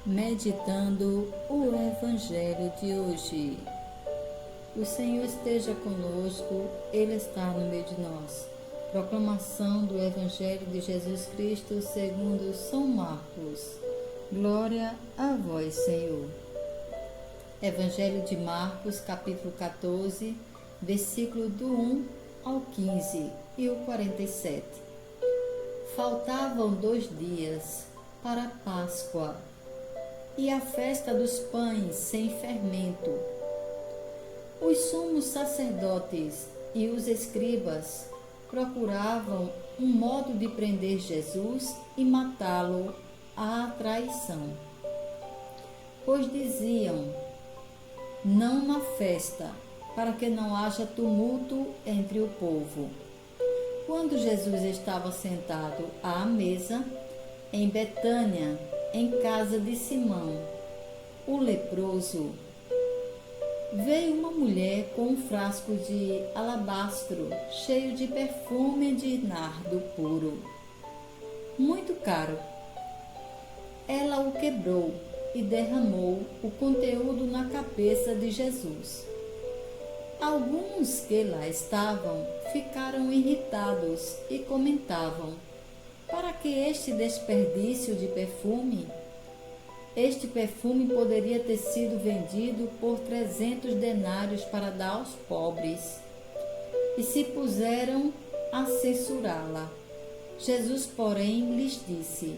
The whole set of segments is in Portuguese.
Meditando o Evangelho de hoje. O Senhor esteja conosco, Ele está no meio de nós. Proclamação do Evangelho de Jesus Cristo segundo São Marcos. Glória a vós, Senhor. Evangelho de Marcos, capítulo 14, versículo do 1 ao 15 e o 47. Faltavam 2 dias para a Páscoa e a festa dos pães sem fermento. Os sumos sacerdotes e os escribas procuravam um modo de prender Jesus e matá-lo à traição. Pois diziam: não na festa, para que não haja tumulto entre o povo. Quando Jesus estava sentado à mesa, em Betânia, em casa de Simão, o leproso, veio uma mulher com um frasco de alabastro cheio de perfume de nardo puro, muito caro. Ela o quebrou e derramou o conteúdo na cabeça de Jesus. Alguns que lá estavam ficaram irritados e comentavam: para que este desperdício de perfume? Este perfume poderia ter sido vendido por 300 denários para dar aos pobres. E se puseram a censurá-la. Jesus, porém, lhes disse: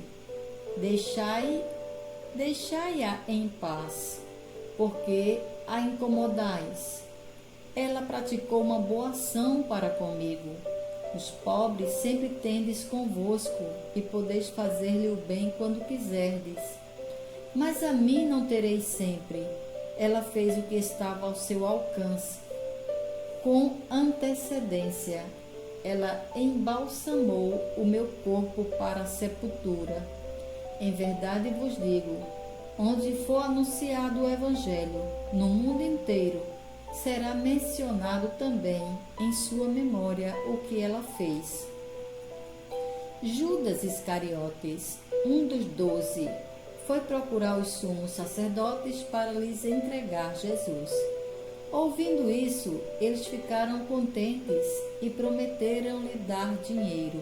Deixai-a em paz, porque a incomodais. Ela praticou uma boa ação para comigo. Os pobres sempre tendes convosco, e podeis fazer-lhe o bem quando quiserdes. Mas a mim não tereis sempre. Ela fez o que estava ao seu alcance. Com antecedência, ela embalsamou o meu corpo para a sepultura. Em verdade vos digo, onde for anunciado o Evangelho, no mundo inteiro, será mencionado também em sua memória o que ela fez. Judas Iscariotes, um dos 12, foi procurar os sumos sacerdotes para lhes entregar Jesus. Ouvindo isso, eles ficaram contentes e prometeram-lhe dar dinheiro.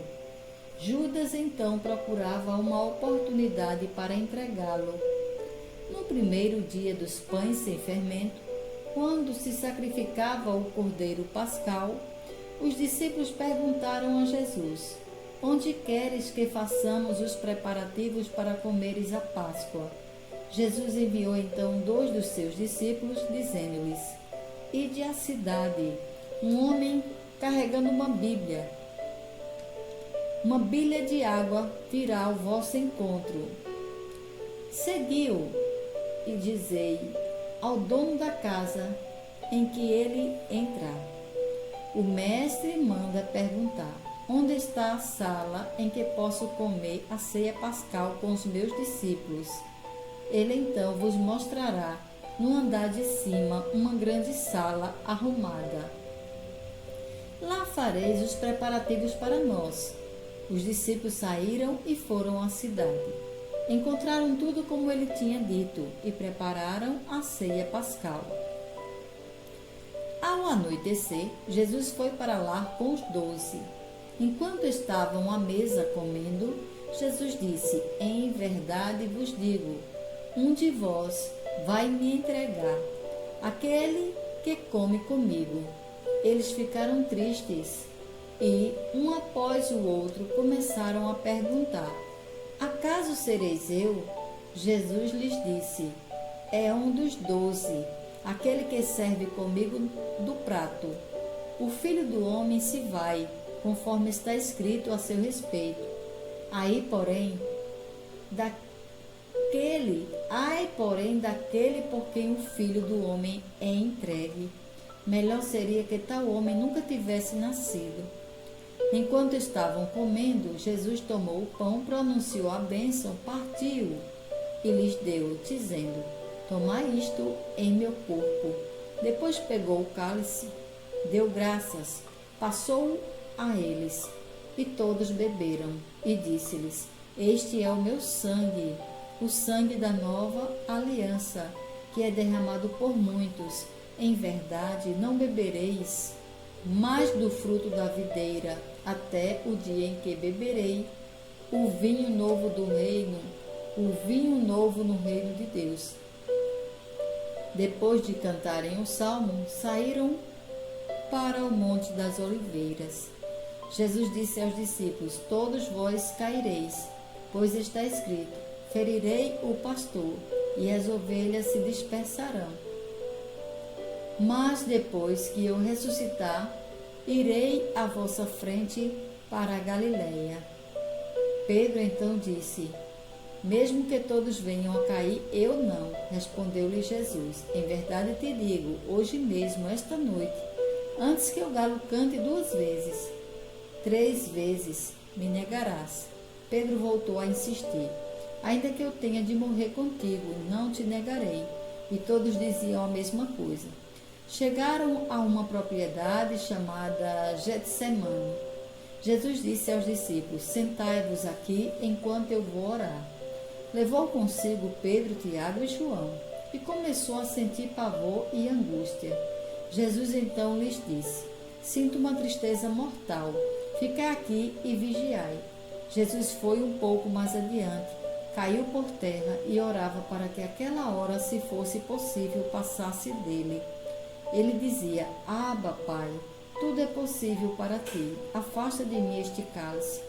Judas então procurava uma oportunidade para entregá-lo. No primeiro dia dos pães sem fermento, quando se sacrificava o cordeiro pascal, os discípulos perguntaram a Jesus: onde queres que façamos os preparativos para comeres a Páscoa? Jesus enviou então 2 dos seus discípulos, dizendo-lhes: ide à cidade, um homem carregando uma bilha de água virá ao vosso encontro. Segui-o e dizei ao dono da casa em que ele entrar: o mestre manda perguntar: onde está a sala em que posso comer a ceia pascal com os meus discípulos? Ele então vos mostrará no andar de cima uma grande sala arrumada. Lá fareis os preparativos para nós. Os discípulos saíram e foram à cidade. Encontraram tudo como ele tinha dito e prepararam a ceia pascal. Ao anoitecer, Jesus foi para lá com os 12. Enquanto estavam à mesa comendo, Jesus disse: em verdade vos digo, um de vós vai me entregar, aquele que come comigo. Eles ficaram tristes e, um após o outro, começaram a perguntar: acaso sereis eu? Jesus lhes disse: é um dos 12, aquele que serve comigo do prato. O Filho do Homem se vai, conforme está escrito a seu respeito. Ai, porém, daquele por quem o Filho do Homem é entregue. Melhor seria que tal homem nunca tivesse nascido. Enquanto estavam comendo, Jesus tomou o pão, pronunciou a bênção, partiu e lhes deu, dizendo: tomai isto em meu corpo. Depois pegou o cálice, deu graças, passou-o a eles, e todos beberam. E disse-lhes: este é o meu sangue, o sangue da nova aliança, que é derramado por muitos. Em verdade, não bebereis mais do fruto da videira, até o dia em que beberei o vinho novo do reino, o vinho novo no reino de Deus. Depois de cantarem o salmo, saíram para o Monte das Oliveiras. Jesus disse aos discípulos: todos vós caireis, pois está escrito: ferirei o pastor, e as ovelhas se dispersarão. Mas depois que eu ressuscitar, irei à vossa frente para a Galileia. Pedro então disse: mesmo que todos venham a cair, eu não. Respondeu-lhe Jesus: em verdade te digo, hoje mesmo, esta noite, antes que o galo cante 2 vezes, 3 vezes me negarás. Pedro voltou a insistir: ainda que eu tenha de morrer contigo, não te negarei. E todos diziam a mesma coisa. Chegaram a uma propriedade chamada Getsemane. Jesus disse aos discípulos: sentai-vos aqui enquanto eu vou orar. Levou consigo Pedro, Tiago e João, e começou a sentir pavor e angústia. Jesus então lhes disse: sinto uma tristeza mortal, ficai aqui e vigiai. Jesus foi um pouco mais adiante, caiu por terra e orava para que aquela hora, se fosse possível, passasse dele. Ele dizia: Abba, Pai, tudo é possível para ti, afasta de mim este cálice,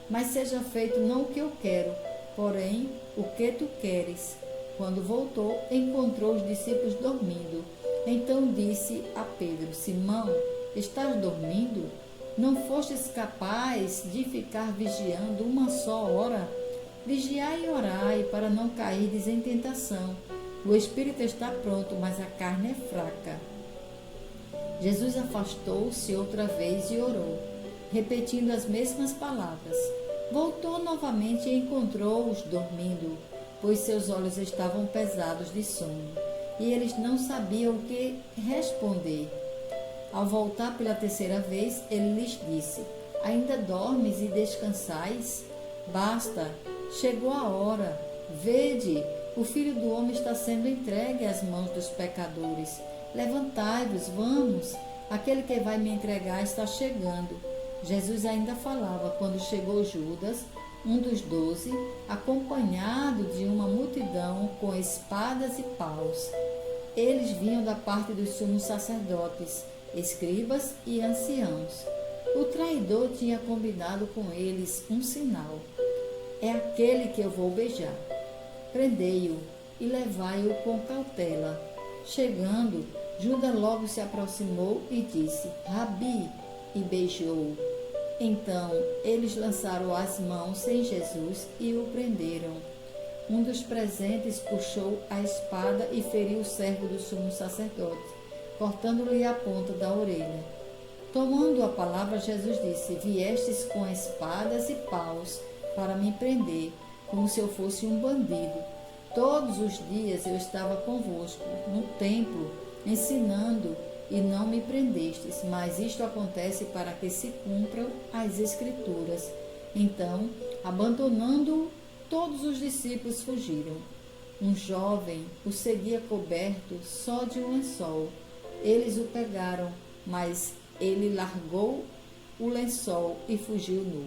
mas seja feito não o que eu quero, porém o que tu queres. Quando voltou, encontrou os discípulos dormindo. Então disse a Pedro: Simão, estás dormindo? Não fostes capaz de ficar vigiando uma só hora? Vigiai e orai, para não cairdes em tentação. O espírito está pronto, mas a carne é fraca. Jesus afastou-se outra vez e orou, repetindo as mesmas palavras. Voltou novamente e encontrou-os dormindo, pois seus olhos estavam pesados de sono, e eles não sabiam o que responder. Ao voltar pela 3ª vez, ele lhes disse: ainda dormes e descansais? Basta, chegou a hora. Vede, o Filho do Homem está sendo entregue às mãos dos pecadores. Levantai-vos, vamos, aquele que vai me entregar está chegando. Jesus ainda falava quando chegou Judas, um dos 12, acompanhado de uma multidão com espadas e paus. Eles vinham da parte dos sumos sacerdotes, escribas e anciãos. O traidor tinha combinado com eles um sinal: é aquele que eu vou beijar. Prendei-o e levai-o com cautela. Chegando, Judas logo se aproximou e disse: Rabi, e beijou-o. Então eles lançaram as mãos em Jesus e o prenderam. Um dos presentes puxou a espada e feriu o servo do sumo sacerdote, cortando-lhe a ponta da orelha. Tomando a palavra, Jesus disse: viestes com espadas e paus para me prender, como se eu fosse um bandido. Todos os dias eu estava convosco no templo, ensinando, e não me prendestes, mas isto acontece para que se cumpram as Escrituras. Então, abandonando-o, todos os discípulos fugiram. Um jovem o seguia coberto só de um lençol. Eles o pegaram, mas ele largou o lençol e fugiu nu.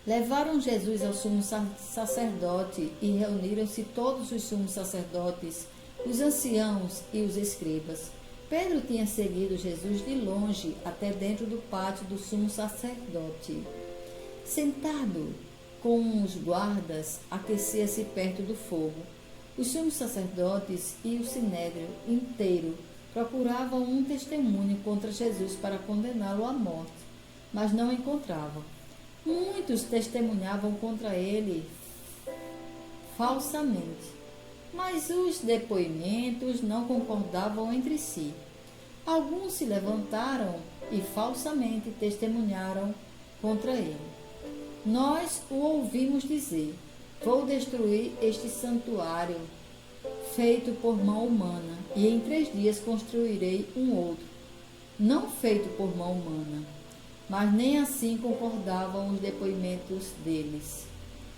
Levaram Jesus ao sumo sacerdote e reuniram-se todos os sumos sacerdotes, os anciãos e os escribas. Pedro tinha seguido Jesus de longe até dentro do pátio do sumo sacerdote. Sentado com os guardas, aquecia-se perto do fogo. Os sumos sacerdotes e o sinédrio inteiro procuravam um testemunho contra Jesus para condená-lo à morte, mas não encontravam. Muitos testemunhavam contra ele falsamente, mas os depoimentos não concordavam entre si. Alguns se levantaram e falsamente testemunharam contra ele. Nós o ouvimos dizer: vou destruir este santuário feito por mão humana, e em 3 dias construirei um outro, não feito por mão humana. Mas nem assim concordavam os depoimentos deles.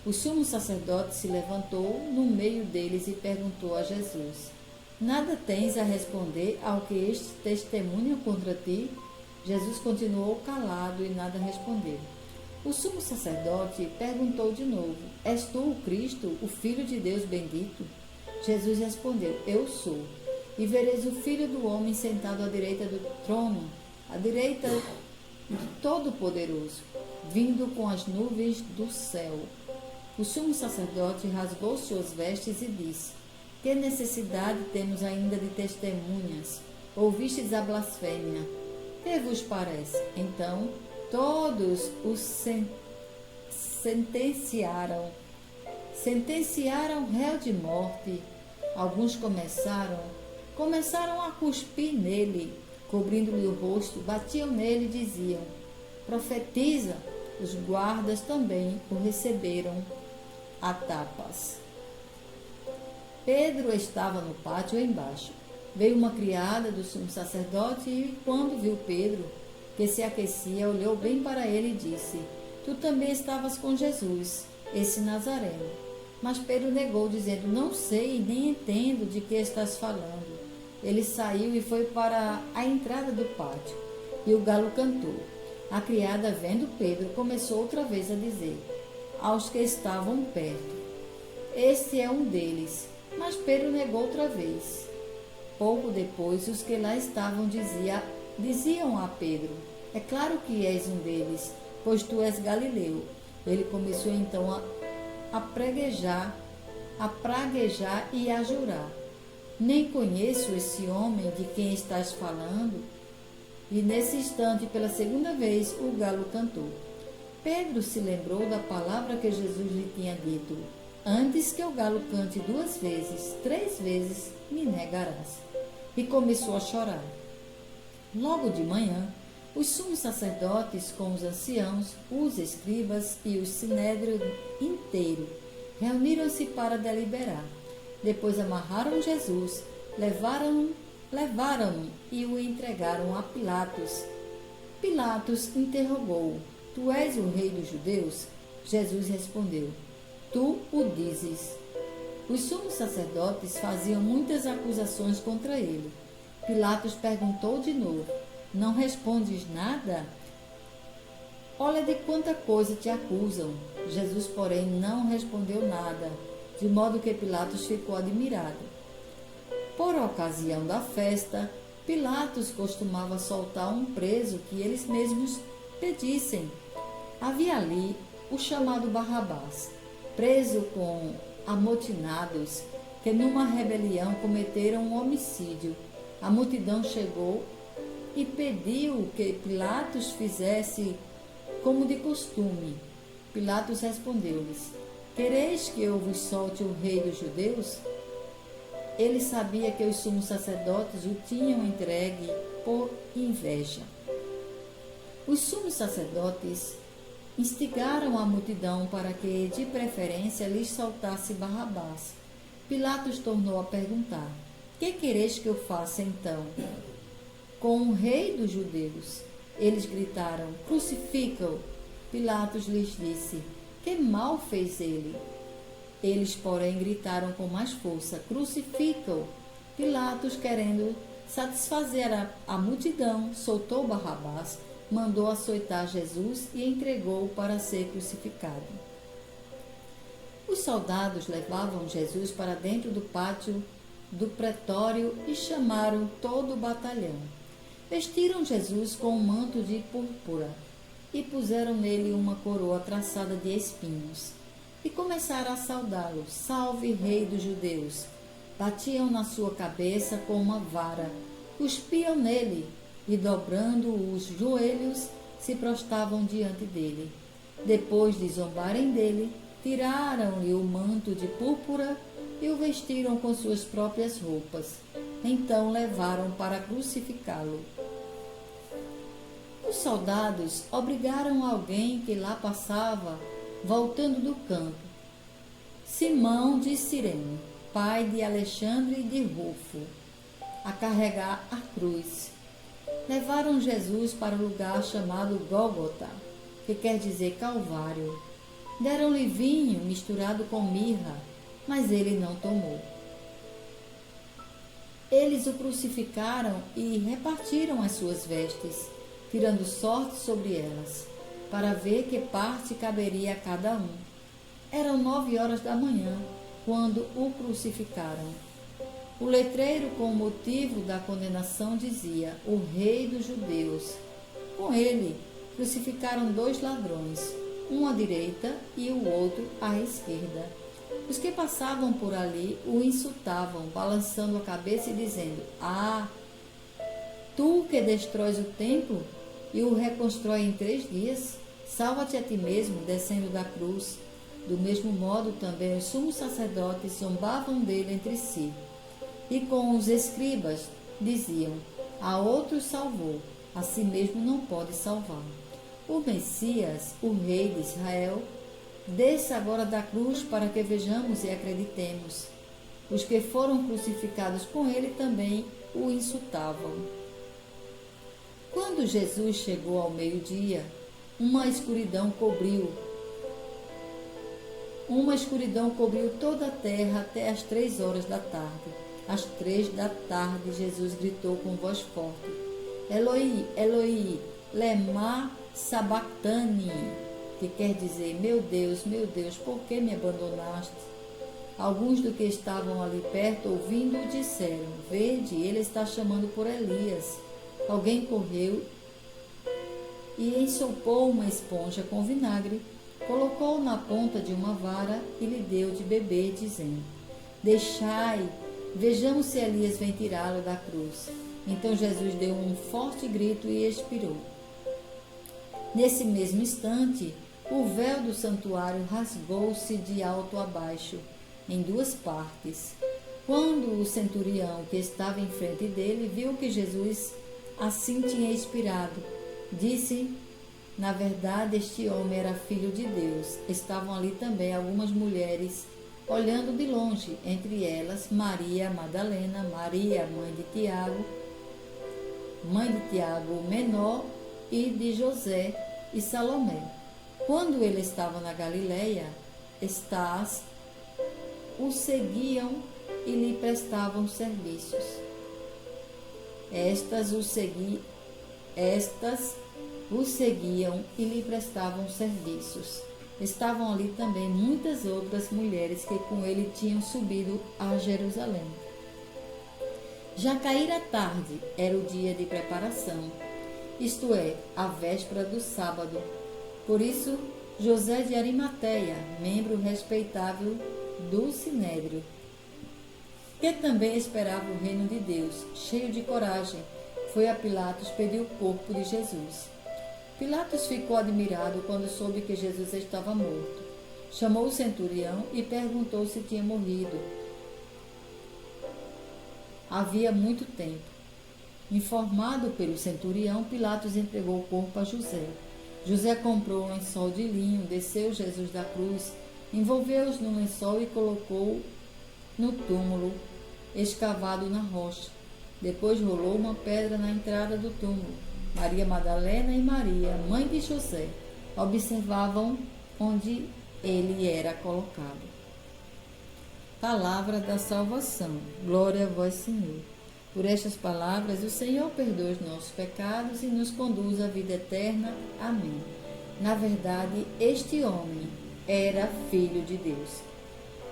O sumo sacerdote se levantou no meio deles e perguntou a Jesus: Nada tens a responder ao que este testemunha contra ti? Jesus continuou calado e nada respondeu. O sumo sacerdote perguntou de novo: És tu o Cristo, o Filho de Deus bendito? Jesus respondeu: Eu sou. E vereis o Filho do Homem sentado à direita do trono, à direita do Todo-Poderoso, vindo com as nuvens do céu. O sumo sacerdote rasgou suas vestes e disse: Que necessidade temos ainda de testemunhas? Ouvistes a blasfêmia. Que vos parece? Então todos os sentenciaram réu de morte. Alguns começaram a cuspir nele, cobrindo-lhe o rosto, batiam nele e diziam: Profetiza. Os guardas também o receberam a tapas. Pedro estava no pátio embaixo. Veio uma criada do sumo sacerdote e, quando viu Pedro, que se aquecia, olhou bem para ele e disse: Tu também estavas com Jesus, esse Nazareno. Mas Pedro negou, dizendo: Não sei, nem entendo de que estás falando. Ele saiu e foi para a entrada do pátio, e o galo cantou. A criada, vendo Pedro, começou outra vez a dizer aos que estavam perto: Este é um deles. Mas Pedro negou outra vez. Pouco depois, os que lá estavam diziam a Pedro: É claro que és um deles, pois tu és galileu. Ele começou então a praguejar e a jurar: Nem conheço esse homem de quem estás falando. E nesse instante, pela segunda vez, o galo cantou. Pedro se lembrou da palavra que Jesus lhe tinha dito: Antes que o galo cante 2 vezes, 3 vezes me negarás. E começou a chorar. Logo de manhã, os sumos sacerdotes, com os anciãos, os escribas e o sinédrio inteiro, reuniram-se para deliberar. Depois amarraram Jesus, levaram-no e o entregaram a Pilatos. Pilatos interrogou: Tu és o rei dos judeus? Jesus respondeu: Tu o dizes. Os sumos sacerdotes faziam muitas acusações contra ele. Pilatos perguntou de novo: Não respondes nada? Olha de quanta coisa te acusam. Jesus, porém, não respondeu nada, de modo que Pilatos ficou admirado. Por ocasião da festa, Pilatos costumava soltar um preso que eles mesmos pedissem. Havia ali o chamado Barrabás, preso com amotinados que numa rebelião cometeram um homicídio. A multidão chegou e pediu que Pilatos fizesse como de costume. Pilatos respondeu-lhes: Quereis que eu vos solte o rei dos judeus? Ele sabia que os sumos sacerdotes o tinham entregue por inveja. Os sumos sacerdotes instigaram a multidão para que, de preferência, lhes soltasse Barrabás. Pilatos tornou a perguntar: Que quereis que eu faça então com o rei dos judeus? Eles gritaram: Crucifica-o! Pilatos lhes disse: Que mal fez ele? Eles, porém, gritaram com mais força: Crucifica-o! Pilatos, querendo satisfazer a multidão, soltou Barrabás, mandou açoitar Jesus e entregou-o para ser crucificado. Os soldados levavam Jesus para dentro do pátio do pretório e chamaram todo o batalhão. Vestiram Jesus com um manto de púrpura e puseram nele uma coroa traçada de espinhos. E começaram a saudá-lo: Salve, rei dos judeus! Batiam na sua cabeça com uma vara, cuspiam nele e, dobrando os joelhos, se prostravam diante dele. Depois de zombarem dele, tiraram-lhe o manto de púrpura e o vestiram com suas próprias roupas. Então levaram para crucificá-lo. Os soldados obrigaram alguém que lá passava, voltando do campo, Simão de Cirene, pai de Alexandre e de Rufo, a carregar a cruz. Levaram Jesus para o lugar chamado Gólgota, que quer dizer Calvário. Deram-lhe vinho misturado com mirra, mas ele não tomou. Eles o crucificaram e repartiram as suas vestes, tirando sorte sobre elas, para ver que parte caberia a cada um. Eram 9 horas da manhã, quando o crucificaram. O letreiro com o motivo da condenação dizia: o Rei dos Judeus. Com ele, crucificaram 2 ladrões, um à direita e o outro à esquerda. Os que passavam por ali o insultavam, balançando a cabeça e dizendo: ah, tu que destróis o templo e o reconstrói em 3 dias, salva-te a ti mesmo, descendo da cruz. Do mesmo modo também os sumos sacerdotes zombavam dele entre si. E com os escribas diziam: a outro salvou, a si mesmo não pode salvar. O Messias, o Rei de Israel, desça agora da cruz para que vejamos e acreditemos. Os que foram crucificados com ele também o insultavam. Quando Jesus chegou ao meio-dia, uma escuridão cobriu toda a terra até às 3 horas da tarde. Às 3 da tarde, Jesus gritou com voz forte: Eloi, Eloi, lema sabachthani, que quer dizer: meu Deus, por que me abandonaste? Alguns dos que estavam ali perto, ouvindo-o, disseram: vede, ele está chamando por Elias. Alguém correu e ensopou uma esponja com vinagre, colocou na ponta de uma vara e lhe deu de beber, dizendo: deixai, vejamos se Elias vem tirá-lo da cruz. Então Jesus deu um forte grito e expirou. Nesse mesmo instante, o véu do santuário rasgou-se de alto a baixo, em 2 partes. Quando o centurião que estava em frente dele viu que Jesus assim tinha expirado, disse: na verdade, este homem era filho de Deus. Estavam ali também algumas mulheres, olhando de longe, entre elas Maria Madalena, Maria, mãe de Tiago o menor, e de José e Salomé. Quando ele estava na Galileia, estas o seguiam e lhe prestavam serviços. Estas o seguiam e lhe prestavam serviços. Estavam ali também muitas outras mulheres que com ele tinham subido a Jerusalém. Já caíra tarde, era o dia de preparação, isto é, a véspera do sábado. Por isso, José de Arimateia, membro respeitável do Sinédrio, que também esperava o reino de Deus, cheio de coragem, foi a Pilatos pedir o corpo de Jesus. Pilatos ficou admirado quando soube que Jesus estava morto. Chamou o centurião e perguntou se tinha morrido. Havia muito tempo. Informado pelo centurião, Pilatos entregou o corpo a José. José comprou um lençol de linho, desceu Jesus da cruz, envolveu-os no lençol e colocou no túmulo escavado na rocha. Depois rolou uma pedra na entrada do túmulo. Maria Madalena e Maria, mãe de José, observavam onde ele era colocado. Palavra da salvação. Glória a vós, Senhor. Por estas palavras, o Senhor perdoa os nossos pecados e nos conduz à vida eterna. Amém. Na verdade, este homem era filho de Deus.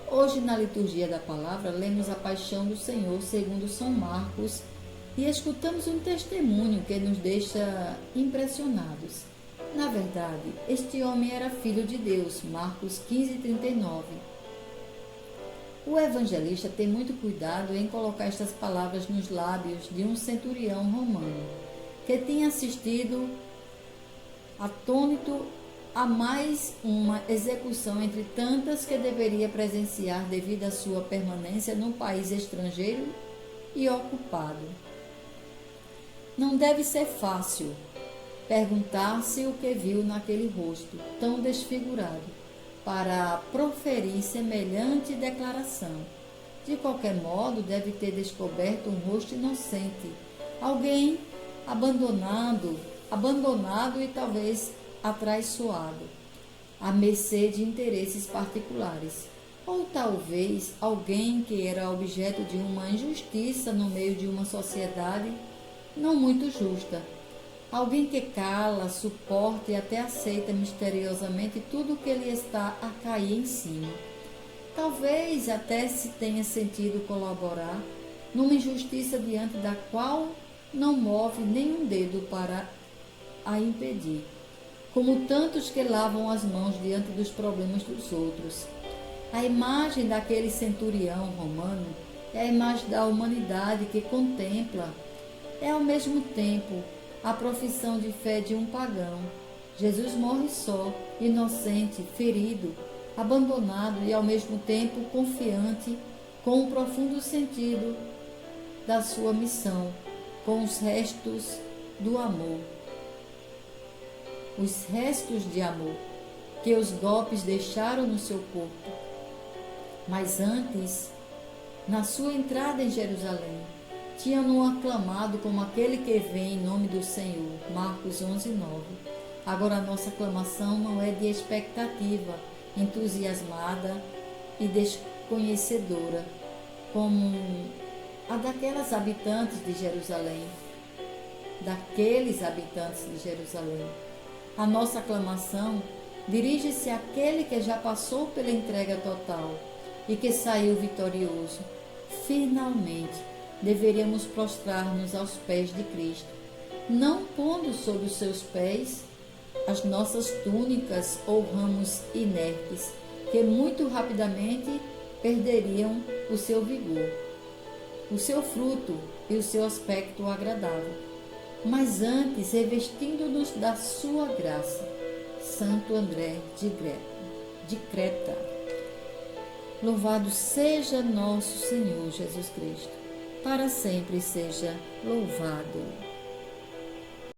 Hoje, na liturgia da palavra, lemos a paixão do Senhor segundo São Marcos e escutamos um testemunho que nos deixa impressionados. Na verdade, este homem era filho de Deus. Marcos 15:39. O evangelista tem muito cuidado em colocar estas palavras nos lábios de um centurião romano, que tinha assistido atônito a mais uma execução entre tantas que deveria presenciar devido à sua permanência num país estrangeiro e ocupado. Não deve ser fácil perguntar-se o que viu naquele rosto tão desfigurado para proferir semelhante declaração. De qualquer modo, deve ter descoberto um rosto inocente, alguém abandonado e talvez atraiçoado. à mercê de interesses particulares. Ou talvez alguém que era objeto de uma injustiça no meio de uma sociedade não muito justa. Alguém que cala, suporta e até aceita misteriosamente tudo o que lhe está a cair em cima. Talvez até se tenha sentido colaborar numa injustiça diante da qual não move nenhum dedo para a impedir, como tantos que lavam as mãos diante dos problemas dos outros. A imagem daquele centurião romano é a imagem da humanidade que contempla, é ao mesmo tempo a profissão de fé de um pagão. Jesus morre só, inocente, ferido, abandonado e ao mesmo tempo confiante, com o profundo sentido da sua missão, com os restos do amor. Os restos de amor que os golpes deixaram no seu corpo. Mas antes, na sua entrada em Jerusalém, tinham-no aclamado como aquele que vem em nome do Senhor. Marcos 11:9. Agora a nossa aclamação não é de expectativa entusiasmada e desconhecedora, como a daqueles habitantes de Jerusalém. A nossa aclamação dirige-se àquele que já passou pela entrega total e que saiu vitorioso. Finalmente, deveríamos prostrar-nos aos pés de Cristo, não pondo sob os seus pés as nossas túnicas ou ramos inertes, que muito rapidamente perderiam o seu vigor, o seu fruto e o seu aspecto agradável, mas antes revestindo-nos da sua graça. Santo André de Creta. Louvado seja nosso Senhor Jesus Cristo, para sempre seja louvado.